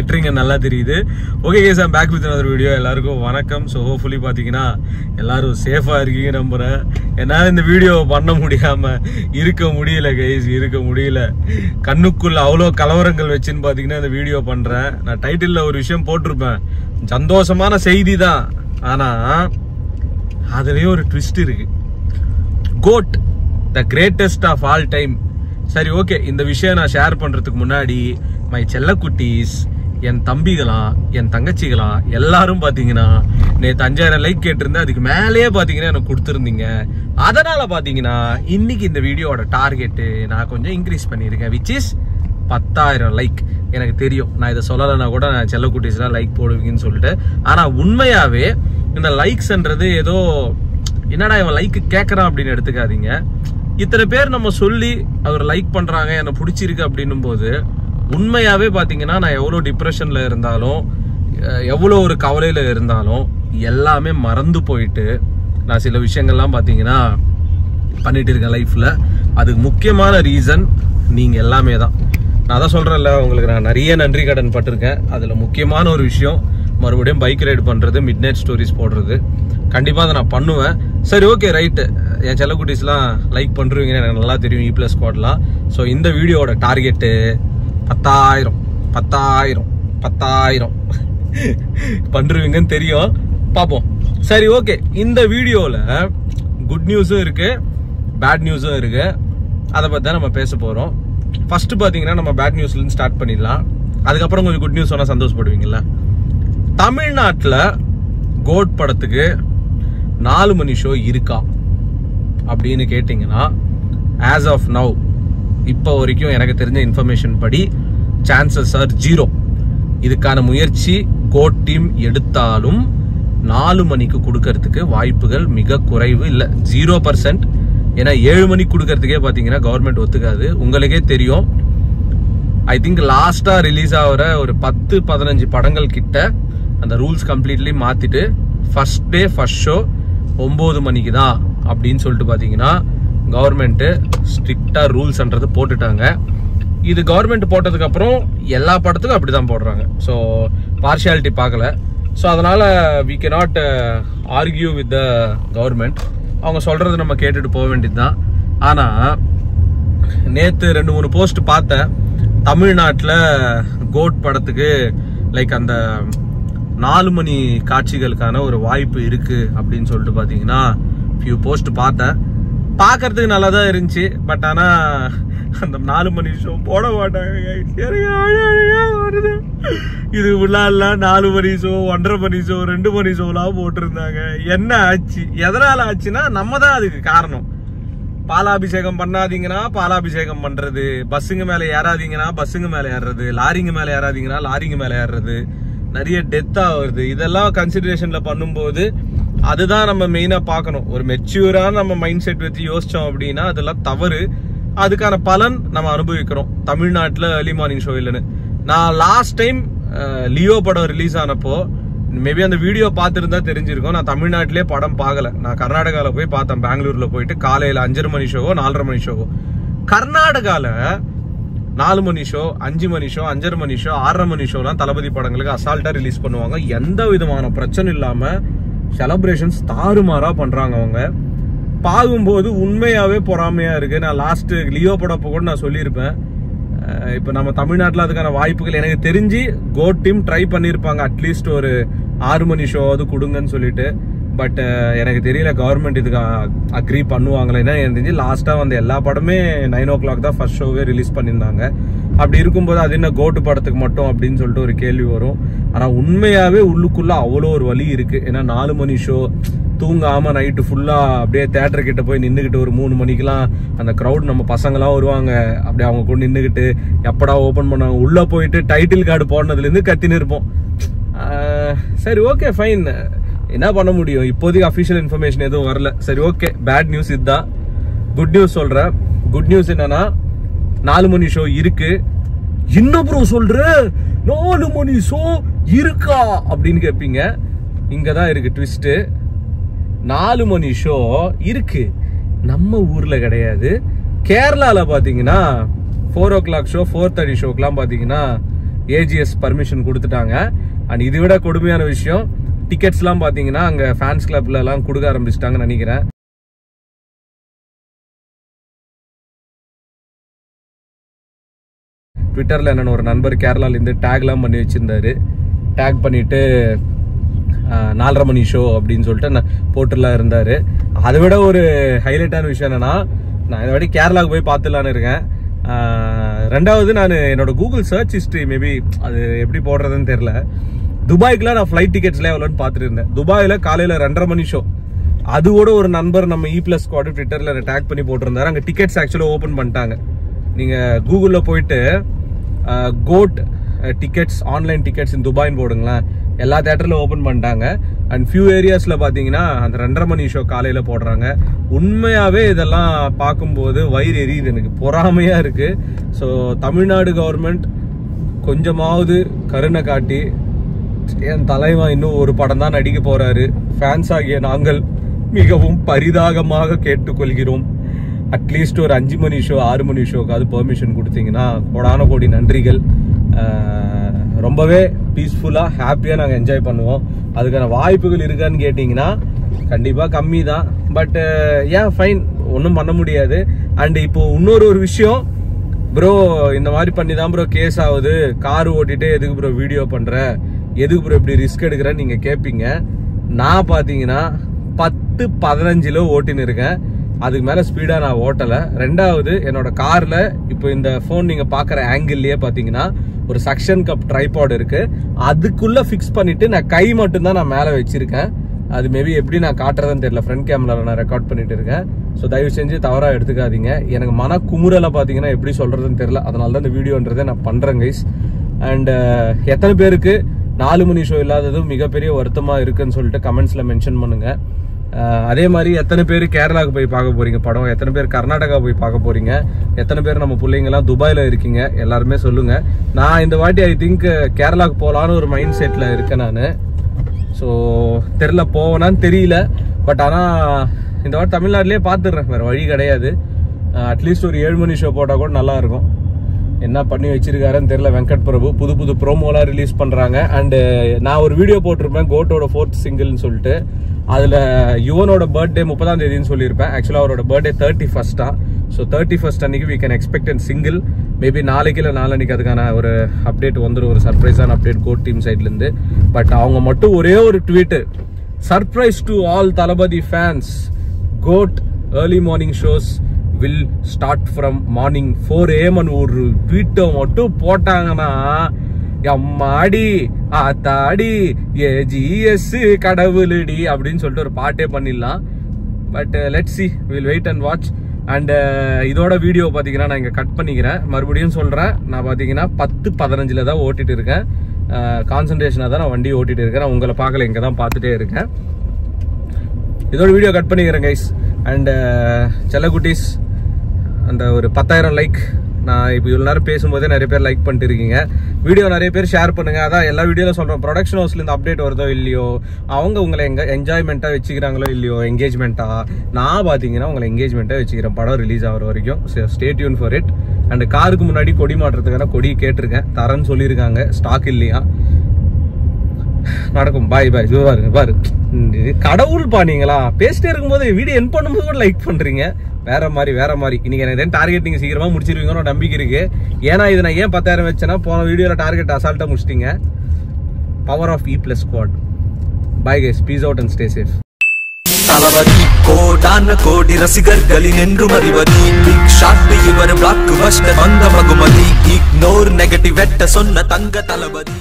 திட்டுறீங்க நல்லா தெரியுது. Okay guys, I'm back with another video. எல்லாருக்கும் வணக்கம். ஸோ ஹோப்ஃபுல்லி பார்த்தீங்கன்னா எல்லாரும் சேஃபாக இருக்கீங்க நம்புகிறேன். என்னால் இந்த வீடியோ பண்ண முடியாமல் இருக்க முடியல கைஸ், இருக்க முடியல. கண்ணுக்குள்ள அவ்வளோ கலவரங்கள் வச்சுன்னு பார்த்தீங்கன்னா இந்த வீடியோ பண்ணுறேன். நான் டைட்டிலில் ஒரு விஷயம் போட்டிருப்பேன், சந்தோஷமான செய்தி தான், ஆனால் அதுலேயே ஒரு ட்விஸ்ட் இருக்கு. GOAT the greatest of all time. சரி ஓகே, இந்த விஷயம் நான் ஷேர் பண்றதுக்கு முன்னாடி மை செல்லக்குட்டீஸ், என் தம்பிகளா என் தங்கச்சிகளா எல்லாரும் பாத்தீங்கன்னா நேற்று 5000 லைக் கேட்டிருந்தேன். அதுக்கு மேலேயே பாத்தீங்கன்னா எனக்கு கொடுத்துருந்தீங்க. அதனால பாத்தீங்கன்னா இன்னைக்கு இந்த வீடியோட டார்கெட்டு நான் கொஞ்சம் இன்க்ரீஸ் பண்ணியிருக்கேன், விச் இஸ் 10,000 லைக். எனக்கு தெரியும் நான் இதை சொல்லலைன்னா கூட நான் செல்லக்குட்டீஸ்லாம் லைக் போடுவீங்கன்னு சொல்லிட்டு. ஆனா உண்மையாவே இந்த லைக்ஸ்ன்றது ஏதோ என்னடா இவன் லைக் கேட்கறான் அப்படின்னு எடுத்துக்காதீங்க. இத்தனை பேர் நம்ம சொல்லி அவர் லைக் பண்றாங்க, எனக்கு பிடிச்சிருக்கு அப்படின்னும் போது உண்மையாவே பாத்தீங்கன்னா நான் எவ்வளவு டிப்ரெஷன்ல இருந்தாலும் எவ்வளவு ஒரு கவலையில இருந்தாலும் எல்லாமே மறந்து போயிட்டு நான் சில விஷயங்கள்லாம் பாத்தீங்கன்னா பண்ணிட்டு இருக்கேன் லைஃப்ல. அதுக்கு முக்கியமான ரீசன் நீங்க எல்லாமே தான். நான் அதான் சொல்றேன்ல, உங்களுக்கு நான் நிறைய நன்றி கடன் பட்டிருக்கேன். அதுல முக்கியமான ஒரு விஷயம் மறுபடியும் பைக் ரைடு பண்றது, மிட் நைட் ஸ்டோரிஸ் போடுறது. கண்டிப்பா அதை நான் பண்ணுவேன். சரி ஓகே ரைட்டு, என் செல்லக்குட்டீஸ்லாம் லைக் பண்றீங்கன்னு எனக்கு நல்லா தெரியும், இ பிளஸ் ஸ்குவாட்லாம். ஸோ இந்த வீடியோட டார்கெட்டு 10,000 பண்றீங்கன்னு தெரியும், பார்ப்போம். சரி ஓகே, இந்த வீடியோல குட் நியூஸும் இருக்கு, பேட் நியூஸும் இருக்கு. அதை பத்தி தான் நம்ம பேச போறோம். ஃபர்ஸ்ட் பாத்தீங்கன்னா நம்ம பேட் நியூஸ்ல இருந்து ஸ்டார்ட் பண்ணிடலாம். அதுக்கப்புறம் கொஞ்சம் குட் நியூஸ் சொன்னா சந்தோஷப்படுவீங்கல்ல. தமிழ்நாட்டுல கோட் படத்துக்கு 4 மணி ஷோ இருக்கா அப்படின்னு கேட்டீங்கன்னா, ஆஸ் ஆஃப் நவ் இப்போ வரைக்கும் எனக்கு தெரிஞ்ச இன்ஃபர்மேஷன் படி சான்சஸ் ஆர் 0. இதுக்கான முயற்சி கோட் டீம் எடுத்தாலும் 4 மணிக்கு கொடுக்கறதுக்கு வாய்ப்புகள் மிக குறைவு, இல்ல 0%. ஏன்னா 7 மணிக்கு கொடுக்கறதுக்கே பாத்தீங்கன்னா கவர்மெண்ட் ஒத்துக்காது. உங்களுக்கே தெரியும், ஐ திங்க் லாஸ்டா ரிலீஸ் ஆகிற ஒரு 10-15 படங்கள் கிட்ட அந்த ரூல்ஸ் கம்ப்ளீட்லி மாத்திட்டு ஃபர்ஸ்ட் டே ஃபர்ஸ்ட் ஷோ 9 மணிக்கு தான் அப்படின்னு சொல்லிட்டு பாத்தீங்கன்னா கவர்மெண்ட் ஸ்ட்ரிக்டா ரூல்ஸ்ன்றது போட்டுட்டாங்க. இது கவர்மெண்ட் போட்டதுக்கு அப்புறம் எல்லா படத்துக்கும் அப்படிதான் போடுறாங்க. ஸோ பார்ஷியாலிட்டி பார்க்கல. ஸோ அதனால we cannot argue with the government. அவங்க சொல்றது நம்ம கேட்டுட்டு போக வேண்டியதுதான். ஆனா நேத்து 2-3 போஸ்ட் பார்த்தேன். தமிழ்நாட்டில் கோட் படத்துக்கு லைக் அந்த 4 மணி காட்சிகளுக்கான ஒரு வாய்ப்பு இருக்கு அப்படின்னு சொல்லிட்டு பாத்தீங்கன்னா ஃபியூ போஸ்ட் பார்த்தேன். பார்க்கறதுக்கு நல்லா தான் இருந்துச்சு. பட் ஆனா அந்த 4 மணி ஷோ போட மாட்டாங்க. இது உள்ளால 4 மணி ஷோ, 1.5 மணி ஷோ, 2 மணி ஷோலாம் போட்டிருந்தாங்க. என்ன ஆச்சு, எதனால ஆச்சுன்னா நம்ம தான் அதுக்கு காரணம். பாலாபிஷேகம் பண்ணாதீங்கன்னா பாலாபிஷேகம் பண்றது, பஸ்ஸுங்க மேல ஏறாதீங்கன்னா பஸ்ஸுங்க மேல ஏறுறது, லாரிங்க மேல ஏறாதீங்கன்னா லாரிங்க மேல ஏறுறது, நிறைய டெத் ஆகுது. இதெல்லாம் கன்சிடரேஷன்ல பண்ணும்போது அதுதான் நம்ம மெயினா பார்க்கணும். ஒரு மெச்சூரான நம்ம மைண்ட் செட் வச்சு யோசிச்சோம் அப்படின்னா அதெல்லாம் தவறு. அதுக்கான பலன் நம்ம அனுபவிக்கிறோம் தமிழ்நாட்டுல ஏர்லி மார்னிங் ஷோ இல்லைன்னு. நான் லாஸ்ட் டைம் லியோ படம் ரிலீஸ் ஆனப்போ மேபி அந்த வீடியோ பார்த்துருந்தா தெரிஞ்சிருக்கும். நான் தமிழ்நாட்டிலே படம் பார்க்கல, நான் கர்நாடகாவில் போய் பார்த்தேன். பெங்களூர்ல போயிட்டு காலையில 5:30 மணி ஷோவோ 4:30 மணி ஷோவோ. கர்நாடகால 4 மணி ஷோ, 5 மணி ஷோ, 5:30 மணி ஷோ, 6:30 மணி ஷோலாம் தளபதி படங்களுக்கு அசால்ட்டா ரிலீஸ் பண்ணுவாங்க. எந்த விதமான பிரச்சனை இல்லாம செலிப்ரேஷன்ஸ் தாறுமாறா பண்றாங்க. அவங்க பார்க்கும்போது உண்மையாவே பொறாமையா இருக்கு. நான் லாஸ்ட் லியோ படம் கூட நான் சொல்லியிருப்பேன், இப்ப நம்ம தமிழ்நாட்டில் அதுக்கான வாய்ப்புகள் எனக்கு தெரிஞ்சு கோட் டீம் ட்ரை பண்ணிருப்பாங்க, அட்லீஸ்ட் ஒரு 6 மணி ஷோவாவது கொடுங்கன்னு சொல்லிட்டு. பட் எனக்கு தெரியல கவர்மெண்ட் இதுக்கு அக்ரி பண்ணுவாங்களே. ஏன்னா எனக்கு தெரிஞ்சு லாஸ்டா வந்து எல்லா படமே 9 o'clock தான் ஃபர்ஸ்ட் ஷோவே ரிலீஸ் பண்ணியிருந்தாங்க. அப்படி இருக்கும்போது அது என்ன கோட்டு படத்துக்கு மட்டும் அப்படின்னு சொல்லிட்டு ஒரு கேள்வி வரும். ஆனா உண்மையாவே உள்ளுக்குள்ள அவ்வளோ ஒரு வலி இருக்கு. ஏன்னா 4 மணி ஷோ தூங்காம நைட்டு ஃபுல்லா அப்படியே தேட்டர் கிட்ட போய் நின்றுகிட்டு ஒரு 3 மணிக்கெல்லாம் அந்த க்ரௌட் நம்ம பசங்களாம் வருவாங்க. அப்படி அவங்க கூட நின்றுகிட்டு எப்படா ஓபன் பண்ணாங்க உள்ள போயிட்டு டைட்டில் கார்டு போனதுல இருந்து கத்தின்னு இருப்போம். சரி ஓகே ஃபைன், என்ன பண்ண முடியும், இப்போதைக்கு அபிஷியல் இன்ஃபர்மேஷன் எதுவும் வரல. சரி ஓகே, பேட் நியூஸ் இதுதான். குட் நியூஸ் சொல்றேன். குட் நியூஸ் என்னன்னா 4 மணி ஷோ இருக்கு. இன்னும் ப்ரோ சொல்ற 4 மணி ஷோ இருக்கா அப்படின்னு கேட்பீங்க. இங்கதான் இருக்கு ட்விஸ்ட். 4 மணி ஷோ இருக்கு, நம்ம ஊர்ல கிடையாது. கேரளால பாத்தீங்கன்னா 4 o'clock ஷோ, 4:30 ஷோக்கெல்லாம் பாத்தீங்கன்னா ஏஜிஎஸ் பர்மிஷன் கொடுத்துட்டாங்க. அண்ட் இதை விட கொடுமையான விஷயம், டிக்கெட்ஸ்லாம் பார்த்தீங்கன்னா அங்கே ஃபேன்ஸ் கிளப்லலாம் கொடுக்க ஆரம்பிச்சிட்டாங்கன்னு நினைக்கிறேன். ட்விட்டரில் என்னென்ன ஒரு நண்பர் கேரளாலேருந்து டேக்லாம் பண்ணி வச்சுருந்தாரு. டேக் பண்ணிவிட்டு 4:30 மணி ஷோ அப்படின்னு சொல்லிட்டு போட்டுலாம் இருந்தார். அதை விட ஒரு ஹைலைட்டான விஷயம் என்னென்னா, நான் இதை வாட்டி கேரளாவுக்கு போய் பார்த்துலான்னு இருக்கேன். ரெண்டாவது, நான் என்னோட கூகுள் சர்ச் ஹிஸ்ட்ரி மேபி அது எப்படி போடுறதுன்னு தெரில. துபாய்க்குலாம் நான் ஃப்ளைட் டிக்கெட்ஸ்லாம் எவ்வளோன்னு பார்த்துட்டு இருந்தேன். துபாயில் காலையில் 2:30 மணி ஷோ. அது கூட ஒரு நண்பர் நம்ம E+ ஸ்குவாட் ட்விட்டரில் டேக் பண்ணி போட்டிருந்தாரு. அங்கே டிக்கெட்ஸ் ஆக்சுவலாக ஓப்பன் பண்ணிட்டாங்க. நீங்கள் கூகுளில் போயிட்டு கோட் டிக்கெட்ஸ், ஆன்லைன் டிக்கெட்ஸ் இன் துபாய்னு போடுங்களேன், எல்லா தேட்டரில் ஓப்பன் பண்ணிட்டாங்க. அண்ட் ஃபியூ ஏரியாஸில் பார்த்தீங்கன்னா அந்த 2:30 மணி ஷோ காலையில் போடுறாங்க. உண்மையாகவே இதெல்லாம் பார்க்கும்போது வயிறு எரியுது, எனக்கு பொறாமையாக இருக்குது. ஸோ தமிழ்நாடு கவர்மெண்ட் கொஞ்சமாவது கருணை காட்டி, என் தலைவன் இன்னும் ஒரு படம் தான் நடிக்க போகிறாரு, ஃபேன்ஸ் ஆகிய நாங்கள் மிகவும் பரிதாகமாக கேட்டுக்கொள்கிறோம். அட்லீஸ்ட் ஒரு 5 மணி ஷோ 6 மணி ஷோக்காவது பெர்மிஷன் கொடுத்தீங்கன்னா கோடான கோடி நன்றிகள். ரொம்பவே பீஸ்ஃபுல்லாக ஹாப்பியாக நாங்கள் என்ஜாய் பண்ணுவோம். அதுக்கான வாய்ப்புகள் இருக்கான்னு கேட்டிங்கன்னா கண்டிப்பாக கம்மி தான். பட் ஏன் ஃபைன், ஒன்றும் பண்ண முடியாது. அண்ட் இப்போ இன்னொரு விஷயம் ப்ரோ, இந்த மாதிரி பண்ணி தான் ப்ரோ கேஸ் ஆகுது, கார் ஓட்டிட்டு எதுக்கு ப்ரோ வீடியோ பண்ணுற, எதுக்கு ப்ரோ இப்படி ரிஸ்க் எடுக்கிறேன்னு நீங்கள் கேட்பீங்க. நான் பார்த்தீங்கன்னா 10-15 ஓட்டின்னு இருக்கேன். அதுக்கு மேலே ஸ்பீடாக நான் ஓட்டலை. ரெண்டாவது, என்னோட காரில் இப்போ இந்த ஃபோன் நீங்கள் பார்க்குற ஆங்கிள்லேயே பார்த்தீங்கன்னா ஒரு சக்ஷன் கப் ட்ரைபாட் இருக்குது. அதுக்குள்ளே ஃபிக்ஸ் பண்ணிவிட்டு நான் கை மட்டும்தான் நான் மேலே வச்சுருக்கேன். அது மேபி எப்படி நான் காட்டுறதுன்னு தெரியல. ஃப்ரண்ட் கேமராவில் நான் ரெக்கார்ட் பண்ணிட்டு இருக்கேன். ஸோ தயவு செஞ்சு தவறாக எடுத்துக்காதீங்க. எனக்கு மன குமுறலை பார்த்தீங்கன்னா எப்படி சொல்கிறதுன்னு தெரியல. அதனால தான் இந்த வீடியோன்றதை நான் பண்ணுறேன் கைஸ். அண்ட் எத்தனை பேருக்கு 4 மணி ஷோ இல்லாததும் மிகப்பெரிய வருத்தமாக இருக்குன்னு சொல்லிட்டு கமெண்ட்ஸில் மென்ஷன் பண்ணுங்கள். அதே மாதிரி எத்தனை பேர் கேரளாவுக்கு போய் பார்க்க போறீங்க படம், எத்தனை பேர் கர்நாடகா போய் பார்க்க போறீங்க, எத்தனை பேர் நம்ம பிள்ளைங்கலாம் துபாயில் இருக்கீங்க, எல்லாருமே சொல்லுங்க. நான் இந்த வாட்டி ஐ திங்க் கேரளாவுக்கு போகலான்னு ஒரு மைண்ட் செட்டில் இருக்கேன் நான். ஸோ தெரில போவேனான்னு தெரியல. பட் ஆனால் இந்த வாட்டி தமிழ்நாட்டிலே பார்த்துடுறேன், வேறு வழி கிடையாது. அட்லீஸ்ட் ஒரு 7 மணி ஷோ போட்டால் கூட நல்லா இருக்கும். என்ன பண்ணி வச்சிருக்காருன்னு தெரியல வெங்கட் பிரபு. புது ப்ரோமோலாம் ரிலீஸ் பண்ணுறாங்க. அண்டு நான் ஒரு வீடியோ போட்டிருப்பேன் கோட்டோட 4th சிங்கிள்னு சொல்லிட்டு. அதில் யுவனோட பர்த்டே 30ஆம் தேதின்னு சொல்லியிருப்பேன். ஆக்சுவலாக அவரோட பர்த்டே 31st. ஸோ 31st அன்னைக்கு we can expect a single. Maybe நாளைக்கு இல்லை நாளன்னைக்கு அதுக்கான ஒரு அப்டேட் வந்துடும், ஒரு சர்ப்ரைஸான அப்டேட் கோட் டீம் சைட்லேருந்து. பட் அவங்க மட்டும் ஒரே ஒரு tweet, surprise to all Thalapathy fans, GOAT early morning shows will start from morning 4 AM ஒரு ட்வீட்டை மட்டும் போட்டாங்கன்னா எம்மாடி ஆத்தாடி ஏஜிஎஸ் கடவுளடி அப்படின்னு சொல்லிட்டு ஒரு பாட்டே பண்ணிடலாம். But let's see, will wait and watch. And இதோட வீடியோ பார்த்தீங்கன்னா நான் இங்கே கட் பண்ணிக்கிறேன். மறுபடியும் சொல்கிறேன், நான் பார்த்தீங்கன்னா 10-15 தான் ஓட்டிட்டு இருக்கேன். கான்சன்ட்ரேஷனாக தான் நான் வண்டி ஓட்டிட்டு இருக்கேன். நான் உங்களை பார்க்கல, இங்கே தான் பார்த்துட்டே இருக்கேன். இதோட வீடியோ கட் பண்ணிக்கிறேன் கைஸ். அண்ட் செல்லக்குட்டீஸ், அந்த ஒரு 10,000 லைக் நான் இப்போ இவ்வளோ நேரம் பேசும்போதே நிறைய பேர் லைக் பண்ணிட்டு இருக்கீங்க. வீடியோ நிறைய பேர் ஷேர் பண்ணுங்க. அதான் எல்லா வீடியோவில் சொல்கிறோம், ப்ரொடக்ஷன் ஹவுஸ்லேருந்து அப்டேட் வருதோ இல்லையோ, அவங்க உங்களை என்ஜாய்மெண்ட்டாக வச்சுக்கிறாங்களோ இல்லையோ, என்கேஜ்மெண்ட்டாக, நான் பார்த்தீங்கன்னா உங்களை என்கேஜ்மெண்ட்டாக வச்சுக்கிறேன் படம் ரிலீஸ் ஆகிற வரைக்கும். Stay tune for it. And காருக்கு முன்னாடி கொடி மாட்டுறதுக்கான கொடி கேட்டிருக்கேன், தரேன்னு சொல்லியிருக்காங்க, ஸ்டாக் இல்லையா. நடக்கும். பாய் பாரு கடவுள் பானீங்களா, பேசிட்டே இருக்கும்போது வீடியோ என் பண்ணும்போது கூட லைக் பண்றீங்க. வேற மாதிரி இன்னைக்கு எனக்கு டார்கெட் நீங்க சீக்கிரமா முடிச்சிருவீங்கன்னு நம்பிக்கை இருக்கு. ஏன்னா இது நான் ஏன் 10,000 வச்சேன்னா, போன வீடியோல டார்கெட் அசால்ட்டா முடிச்சிட்டீங்க. Power of E+ squad. Bye guys, peace out and stay safe. Thalapathy கோடான கோடி ரசிகர்களின் என்றும் அறிவது பிக் ஷாட் இவர் பிளாக் பஸ்டர் வந்த மகுமதி இக்னோர் நெகட்டிவ் வெட்ட சொன்ன தங்க தளபதி.